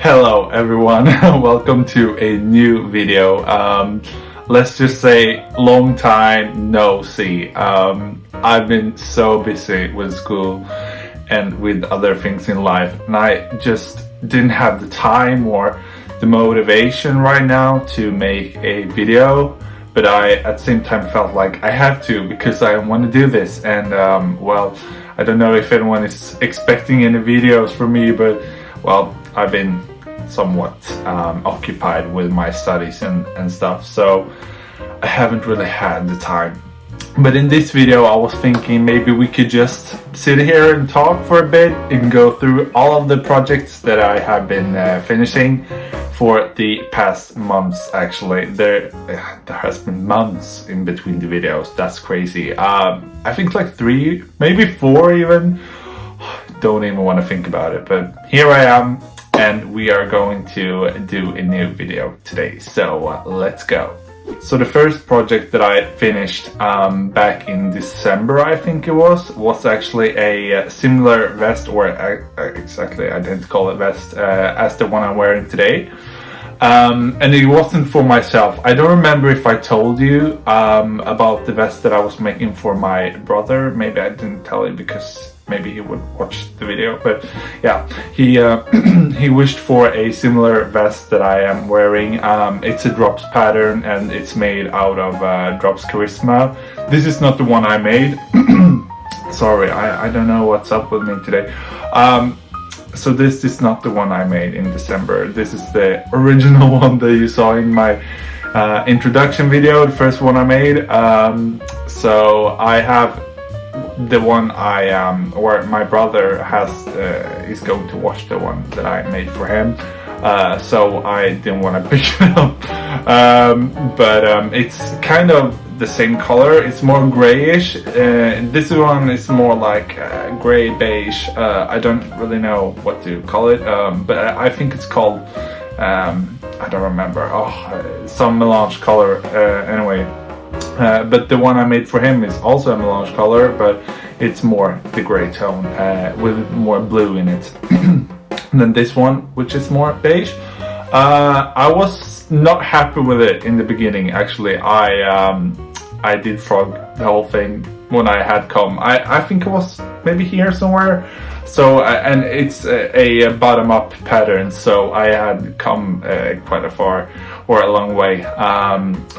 Hello everyone, welcome to a new video. Let's just say long time no see. I've been so busy with school and with other things in life, and I just didn't have the time or the motivation right now to make a video, but I at the same time felt like I have to because I want to do this. And well, I don't know if anyone is expecting any videos from me, but well, I've been somewhat occupied with my studies and stuff, so I haven't really had the time. But in this video I was thinking maybe we could just sit here and talk for a bit and go through all of the projects that I have been finishing for the past months. Actually, there has been months in between the videos. That's crazy. I think like 3, maybe 4 even. Don't even want to think about it, but here I am, and we are going to do a new video today, so let's go. So the first project that I finished back in December, I think it was actually a similar vest, or exactly identical vest as the one I'm wearing today. And it wasn't for myself. I don't remember if I told you about the vest that I was making for my brother. Maybe I didn't tell you because maybe he would watch the video, but yeah, he wished for a similar vest that I am wearing. It's a drops pattern and it's made out of drops charisma. This is not the one I made. Sorry, I don't know what's up with me today. So this is not the one I made in December. This is the original one that you saw in my introduction video, the first one I made. So I have the one or my brother has is going to watch the one that I made for him, so I didn't want to pick it up, but it's kind of the same color. It's more grayish. This one is more like gray beige. I don't really know what to call it, but I think it's called I don't remember, some melange color anyway. But the one I made for him is also a melange color, but it's more the gray tone with more blue in it. And then this one, which is more beige. I was not happy with it in the beginning. Actually, I did frog the whole thing when I had come. I think it was maybe here somewhere. So and it's a bottom-up pattern, so I had come quite a long way.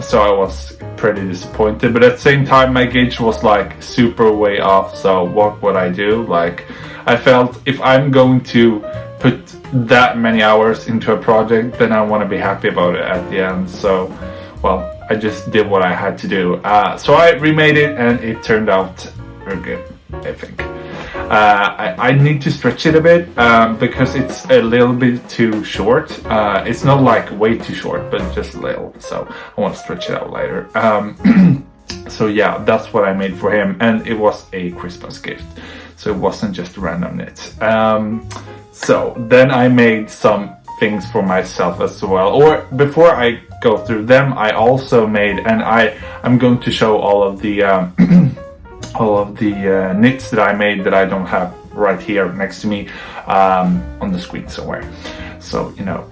So I was pretty disappointed, but at the same time my gauge was like super way off. So what would I do? Like, I felt if I'm going to put that many hours into a project, then I want to be happy about it at the end. So well, I just did what I had to do. So I remade it and it turned out very good, I think. I need to stretch it a bit because it's a little bit too short. It's not like way too short, but just a little. So I want to stretch it out later. So yeah, that's what I made for him, and it was a Christmas gift. So it wasn't just a random knit. So then I made some things for myself as well. Or before I go through them, I also made, and I'm going to show all of the knits that I made that I don't have right here next to me on the screen somewhere, so you know.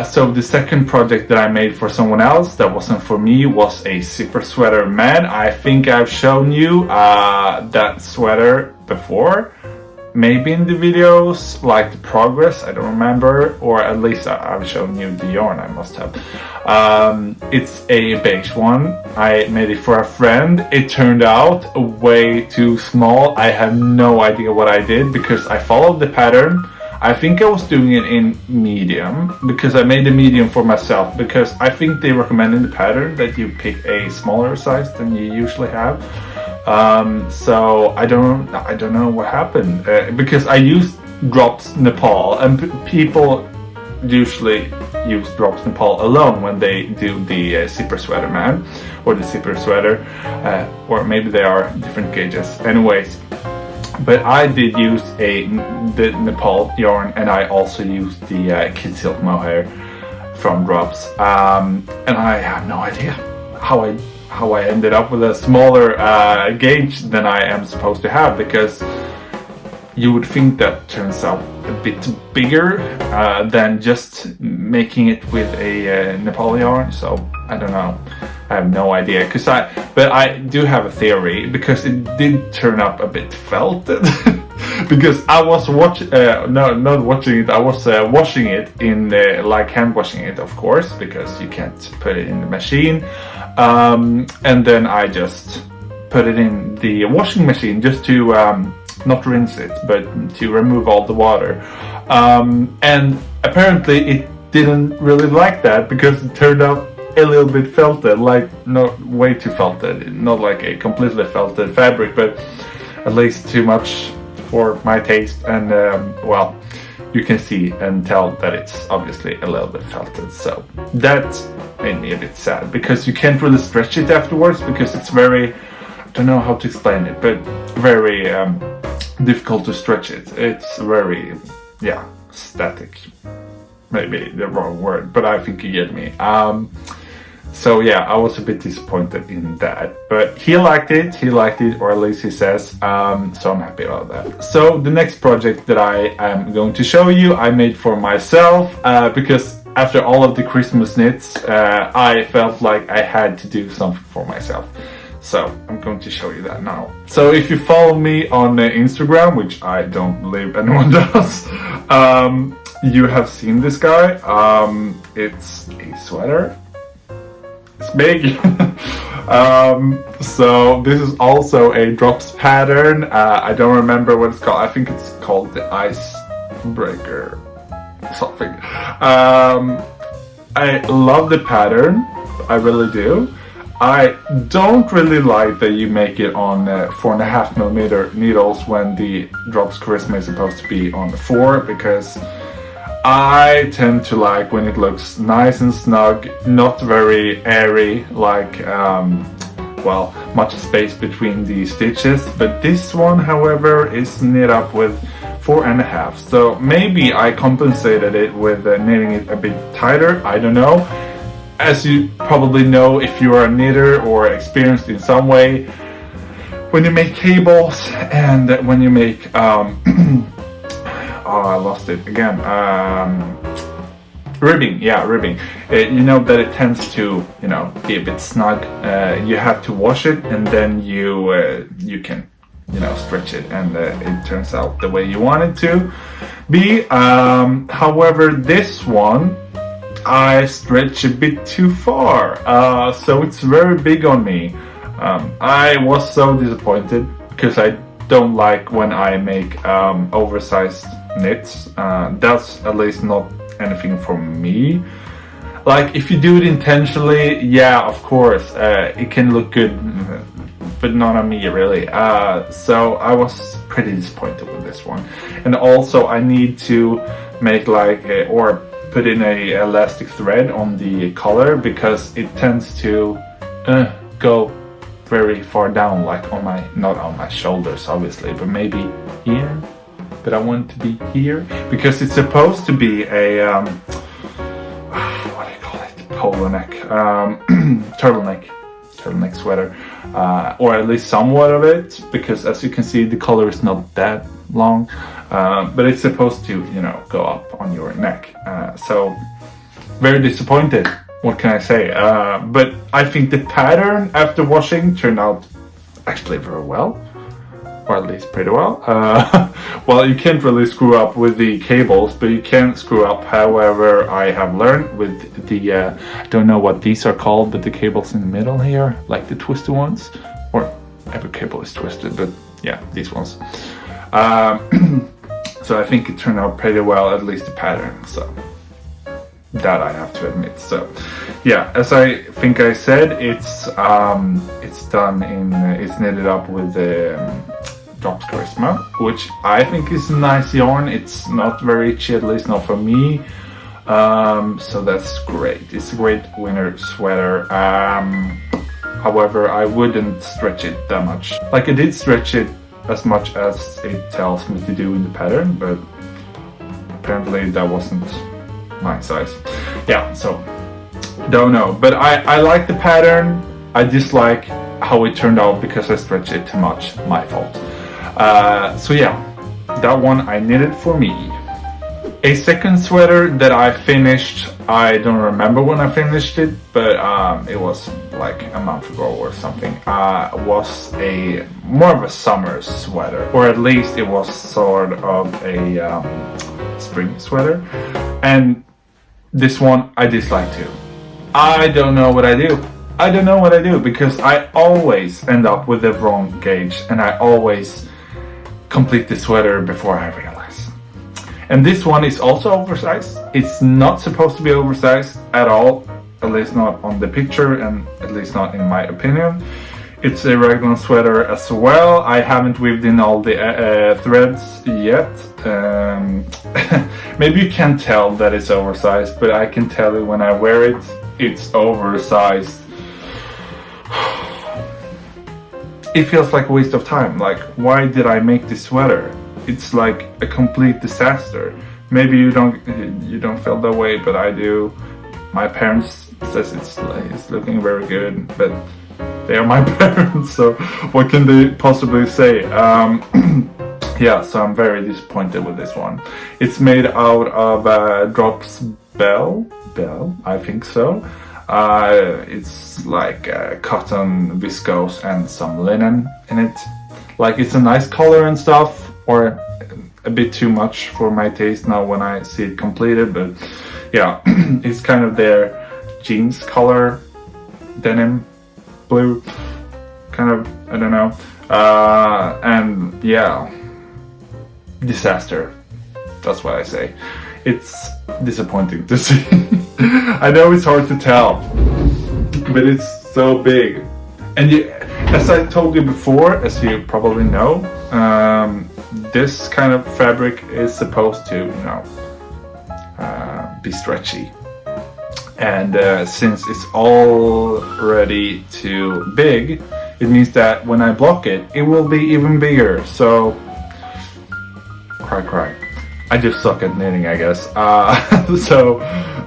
So the second project that I made for someone else that wasn't for me was a zipper sweater. Man, I think I've shown you that sweater before, maybe in the videos, like the progress, I don't remember, or at least I've shown you the yarn, I must have. It's a beige one. I made it for a friend. It turned out way too small. I have no idea what I did because I followed the pattern. I think I was doing it in medium because I made a medium for myself, because I think they recommend in the pattern that you pick a smaller size than you usually have. So I don't know what happened because I used drops Nepal, and people usually use drops Nepal alone when they do the zipper sweater man, or the zipper sweater, or maybe they are different gauges. Anyways, but I did use the Nepal yarn, and I also used the Kid Silk Mohair from Drops, and I have no idea how I ended up with a smaller gauge than I am supposed to have, because you would think that turns out a bit bigger than just making it with a Nepali yarn. So I don't know. I have no idea. But I do have a theory, because it did turn up a bit felted. Because I was not watching it. I was washing it in like hand washing it, of course, because you can't put it in the machine. And then I just put it in the washing machine just to not rinse it, but to remove all the water. And apparently it didn't really like that, because it turned out a little bit felted, like not way too felted, not like a completely felted fabric, but at least too much for my taste. And well, you can see and tell that it's obviously a little bit felted. So that made me a bit sad, because you can't really stretch it afterwards, because it's very, I don't know how to explain it, but very difficult to stretch it. It's very, yeah, static. Maybe the wrong word, but I think you get me. So yeah, I was a bit disappointed in that, but he liked it, or at least he says, so I'm happy about that. So the next project that I am going to show you, I made for myself, because after all of the Christmas knits, I felt like I had to do something for myself. So I'm going to show you that now. So if you follow me on Instagram, which I don't believe anyone does, you have seen this guy. It's a sweater. It's big. So this is also a drops pattern. I don't remember what it's called. I think it's called the Icebreaker something. I love the pattern. I really do. I don't really like that you make it on 4.5mm needles when the drops charisma is supposed to be on 4, because I tend to like when it looks nice and snug, not very airy, like well, much space between the stitches. But this one, however, is knit up with 4.5, so maybe I compensated it with knitting it a bit tighter. I don't know. As you probably know, if you are a knitter or experienced in some way, when you make cables and when you make oh, I lost it again, ribbing, yeah, ribbing, you know that it tends to, you know, be a bit snug. You have to wash it, and then you can, you know, stretch it, and it turns out the way you want it to be. However, this one I stretch a bit too far, so it's very big on me. I was so disappointed, because I don't like when I make oversized knits. That's at least not anything for me. Like, if you do it intentionally, yeah, of course, it can look good, but not on me, really. So I was pretty disappointed with this one. And also I need to make like or put in a elastic thread on the collar, because it tends to go very far down, like on my, not on my shoulders obviously, but maybe here. But I want it to be here, because it's supposed to be a what do you call it, polo neck, turtleneck sweater, or at least somewhat of it, because as you can see the collar is not that long, but it's supposed to, you know, go up on your neck. So very disappointed, what can I say? But I think the pattern after washing turned out actually very well, or at least pretty well. Well, you can't really screw up with the cables, but you can screw up, however I have learned, with the I don't know what these are called, but the cables in the middle here, like the twisted ones, or every cable is twisted, but yeah, these ones. So I think it turned out pretty well, at least the pattern, so that I have to admit. So yeah, as I think I said, it's done in, it's knitted up with Drops Charisma, which I think is a nice yarn. It's not very itchy, at least not for me, so that's great. It's a great winter sweater. However, I wouldn't stretch it that much. Like, I did stretch it as much as it tells me to do in the pattern, but apparently that wasn't my size. Yeah, so don't know, but I like the pattern. I dislike how it turned out because I stretched it too much. My fault. So yeah, that one I knitted for me. A second sweater that I finished, I don't remember when I finished it, but it was like a month ago or something. Was a more of a summer sweater, or at least it was sort of a spring sweater. And this one I dislike too. I don't know what I do. I don't know what I do because I always end up with the wrong gauge, and I always complete the sweater before I realize. And this one is also oversized. It's not supposed to be oversized at all, at least not on the picture, and at least not in my opinion. It's a regular sweater as well. I haven't weaved in all the threads yet. Maybe you can't tell that it's oversized, but I can tell you when I wear it, it's oversized. It feels like a waste of time. Like, why did I make this sweater? It's like a complete disaster. Maybe you don't feel that way, but I do. My parents says it's looking very good, but they are my parents, so what can they possibly say? Yeah, so I'm very disappointed with this one. It's made out of Drops Bell, I think so. It's like cotton, viscose, and some linen in it. Like, it's a nice color and stuff, or a bit too much for my taste now when I see it completed, but yeah, it's kind of their jeans color, denim blue, kind of, I don't know, and yeah, disaster, that's what I say. It's disappointing to see. I know it's hard to tell, but it's so big. And as I told you before, as you probably know, this kind of fabric is supposed to, be stretchy. And since it's already too big, it means that when I block it, it will be even bigger. So, cry. I just suck at knitting, I guess. So,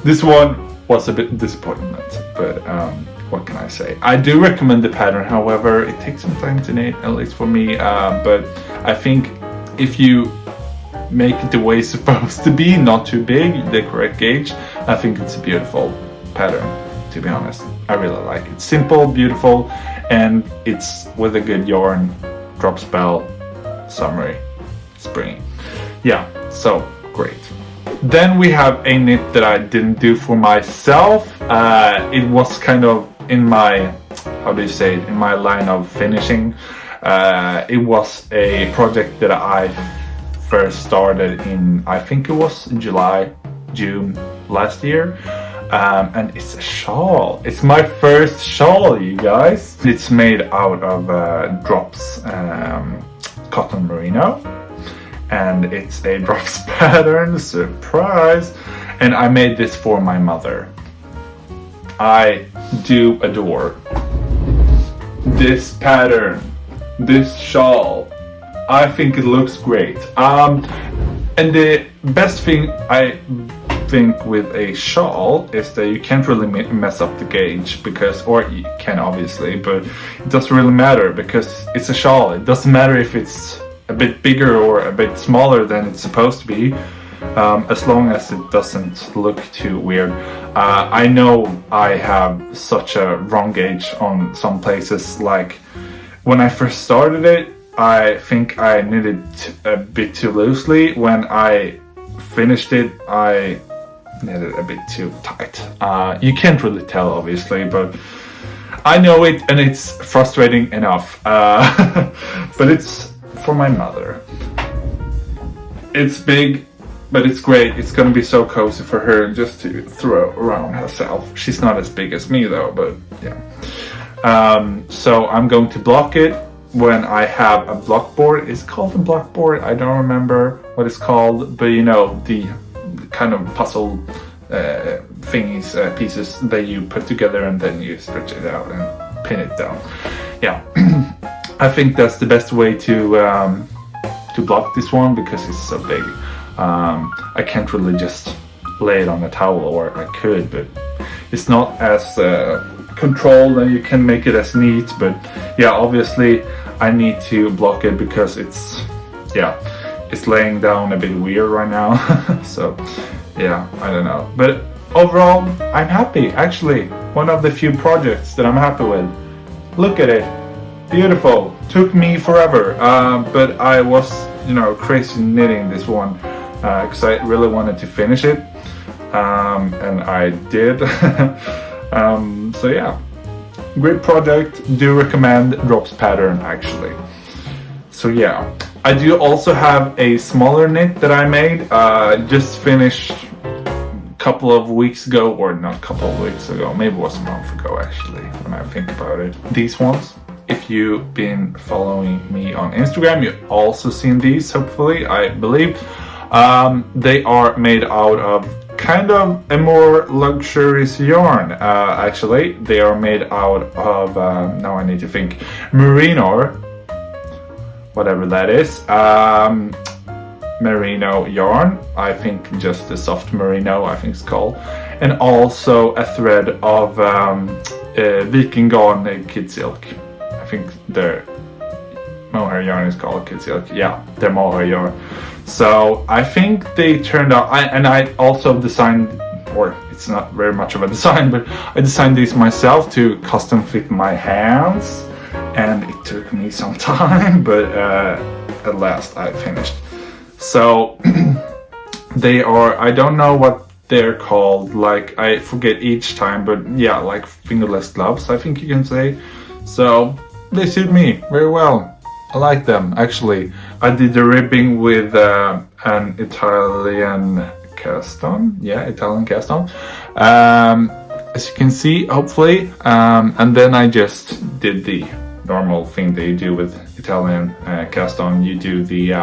this one was a bit disappointment, but what can I say? I do recommend the pattern, however, it takes some time to knit, at least for me, but I think if you make it the way it's supposed to be, not too big, the correct gauge, I think it's a beautiful pattern, to be honest. I really like it. Simple, beautiful, and it's with a good yarn, drop spell, summery, springy. Yeah, so great. Then we have a knit that I didn't do for myself. It was kind of in my, how do you say it, in my line of finishing. It was a project that I first started in, I think it was June last year. And it's a shawl. It's my first shawl, you guys. It's made out of drops cotton merino. And it's a drops pattern, surprise. And I made this for my mother. I do adore this pattern, this shawl. I think it looks great. And the best thing I think with a shawl is that you can't really mess up the gauge, because, or you can obviously, but it doesn't really matter because it's a shawl. It doesn't matter if it's a bit bigger or a bit smaller than it's supposed to be, as long as it doesn't look too weird. I know I have such a wrong gauge on some places. Like when I first started it, I think I knitted a bit too loosely. When I finished it, I knitted a bit too tight. You can't really tell, obviously, but I know it, and it's frustrating enough. But it's for my mother. It's big, but it's great. It's gonna be so cozy for her just to throw around herself. She's not as big as me though, but yeah. So I'm going to block it when I have a block board. It's called a block board. I don't remember what it's called, but you know, the kind of puzzle thingies, pieces that you put together and then you stretch it out and pin it down. Yeah. I think that's the best way to block this one because it's so big. I can't really just lay it on a towel, or I could, but it's not as controlled and you can make it as neat. But yeah, obviously I need to block it because it's, yeah, it's laying down a bit weird right now. So yeah, I don't know, but overall I'm happy. Actually, one of the few projects that I'm happy with. Look at it, beautiful. Took me forever, but I was, you know, crazy knitting this one because I really wanted to finish it, and I did. So yeah, great project. Do recommend Drops pattern actually. So yeah, I do also have a smaller knit that I made. Just finished a couple of weeks ago, or not a couple of weeks ago, maybe it was a month ago actually, when I think about it. These ones, if you've been following me on Instagram, you've also seen these, hopefully, I believe. They are made out of kind of a more luxurious yarn, actually. They are made out of, now I need to think, merino, whatever that is. Merino yarn, I think just the soft merino, I think it's called. And also a thread of Viking garn kid silk. I think their mohair yarn is called kid silk. Yeah, their mohair yarn. So I think they turned out, I also designed, or it's not very much of a design, but I designed these myself to custom fit my hands, and it took me some time, but at last I finished. So they are, I don't know what they're called, like I forget each time, but yeah, like fingerless gloves, I think you can say. So they suit me very well. I like them actually. I did the ribbing with an Italian cast on. Yeah, Italian cast on. As you can see, hopefully. And then I just did the normal thing that you do with Italian cast on. You do the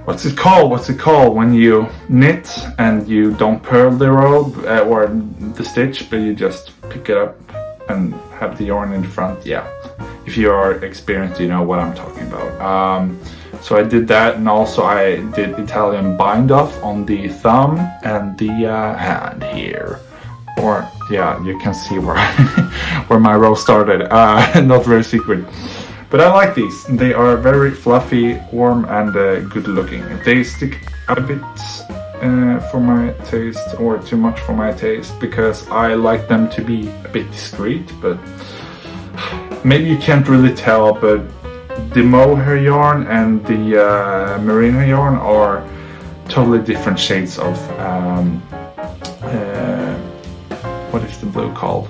what's it called when you knit and you don't purl the rope or the stitch, but you just pick it up and have the yarn in the front. Yeah, if you are experienced, you know what I'm talking about. So I did that, and also I did Italian bind off on the thumb and the hand here. Or yeah, you can see where where my row started. Not very secret, but I like these. They are very fluffy, warm, and good looking. They stick a bit for my taste, or too much for my taste, because I like them to be a bit discreet. But maybe you can't really tell, but the mohair yarn and the merino yarn are totally different shades of what is the blue called?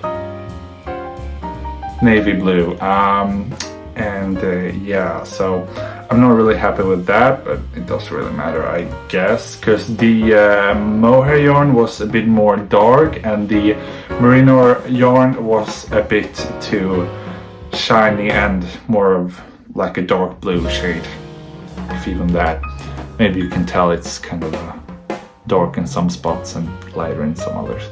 Navy blue. Yeah, so I'm not really happy with that, but it doesn't really matter, I guess, because the mohair yarn was a bit more dark and the merino yarn was a bit too shiny and more of like a dark blue shade, if even that. Maybe you can tell it's kind of dark in some spots and lighter in some others.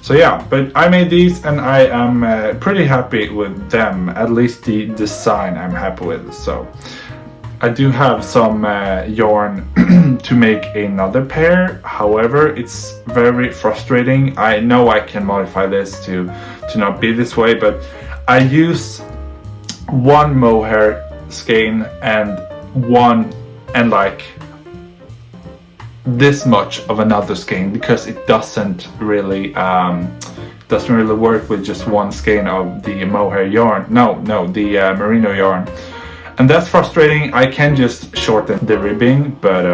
So yeah, but I made these and I am pretty happy with them. At least the design I'm happy with. So I do have some yarn to make another pair. However, it's very frustrating. I know I can modify this to not be this way, but I use one mohair skein and like this much of another skein, because it doesn't really work with just one skein of the mohair yarn. The merino yarn, and that's frustrating. I can just shorten the ribbing, but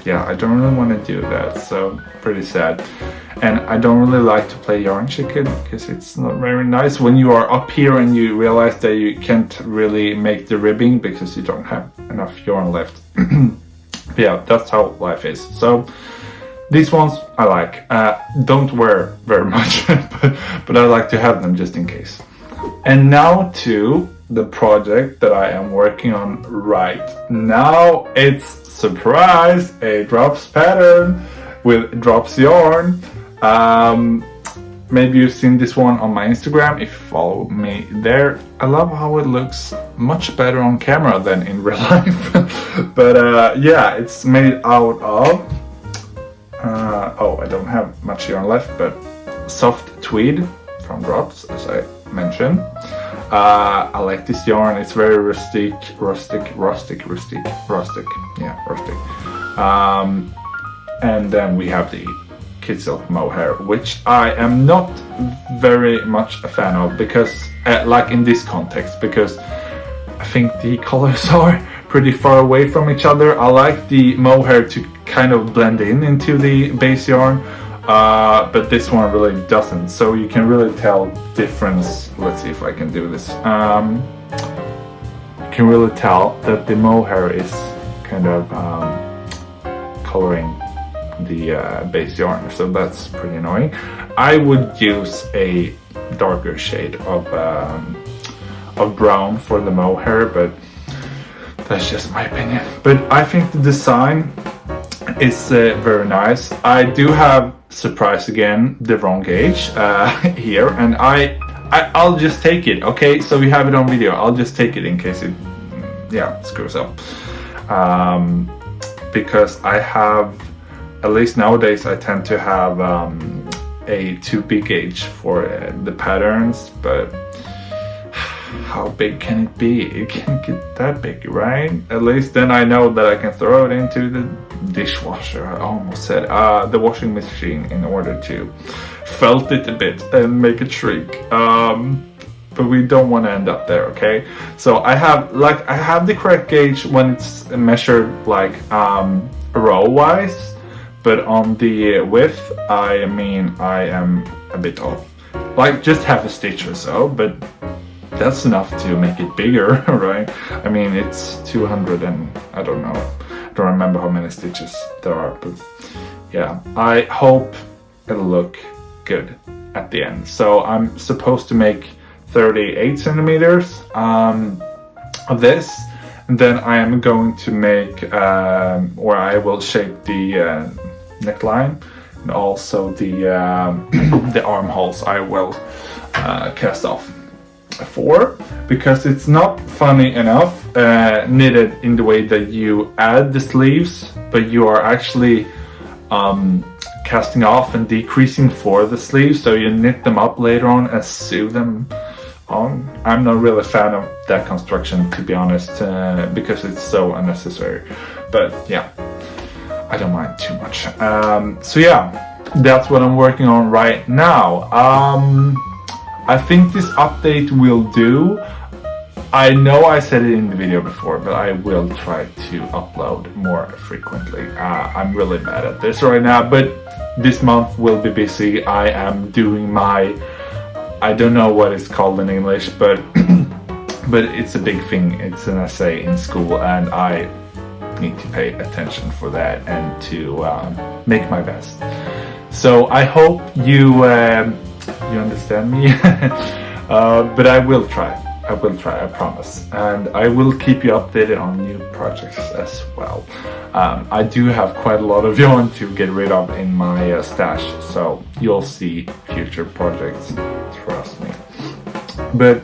yeah, I don't really want to do that, so pretty sad. And I don't really like to play yarn chicken, because it's not very nice when you are up here and you realize that you can't really make the ribbing because you don't have enough yarn left. Yeah, that's how life is. So these ones I like. Don't wear very much, but I like to have them just in case. And now to the project that I am working on right now. It's, surprise, a drops pattern with drops yarn. Maybe you've seen this one on my Instagram if you follow me there. I love how it looks much better on camera than in real life. But yeah, it's made out of I don't have much yarn left, but soft tweed from Drops, as I mentioned. I like this yarn. It's very rustic. Yeah, rustic. And then we have the kid silk mohair, which I am not very much a fan of because, like in this context, because I think the colors are pretty far away from each other. I like the mohair to kind of blend into the base yarn, but this one really doesn't. So you can really tell difference. Let's see if I can do this. You can really tell that the mohair is kind of coloring the base yarn, so that's pretty annoying. I would use a darker shade of brown for the mohair, but that's just my opinion. But I think the design is very nice. I do have, surprise again, the wrong gauge here, and I'll just take it. Okay, so we have it on video. I'll just take it in case it screws up, because I have, at least nowadays, I tend to have a too big gauge for the patterns, but how big can it be? It can't get that big, right? At least then I know that I can throw it into the dishwasher, I almost said, the washing machine, in order to felt it a bit and make it shrink. But we don't want to end up there, okay? So I have the correct gauge when it's measured like row-wise, but on the width, I mean, I am a bit off. Like just half a stitch or so, but that's enough to make it bigger, right? I mean, it's 200 and I don't know. I don't remember how many stitches there are, but yeah, I hope it'll look good at the end. So I'm supposed to make 38 centimeters of this, and then I am going to make, or I will shape the neckline, and also the the armholes I will cast off for, because it's not funny enough knitted in the way that you add the sleeves, but you are actually casting off and decreasing for the sleeves, so you knit them up later on and sew them on. I'm not really a fan of that construction, to be honest, because it's so unnecessary, but yeah, I don't mind too much. So yeah, that's what I'm working on right now. I think this update will do. I know I said it in the video before, but I will try to upload more frequently. I'm really bad at this right now, but this month will be busy. I am doing my, I don't know what it's called in English, but but it's a big thing. It's an essay in school, and I need to pay attention for that and to make my best. So I hope you understand me. But I will try, I promise, and I will keep you updated on new projects as well. I do have quite a lot of yarn to get rid of in my stash, so you'll see future projects, trust me. But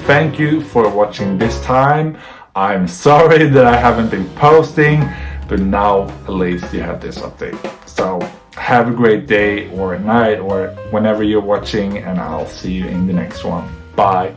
thank you for watching this time. I'm sorry that I haven't been posting, but now at least you have this update. So have a great day or night or whenever you're watching, and I'll see you in the next one. Bye.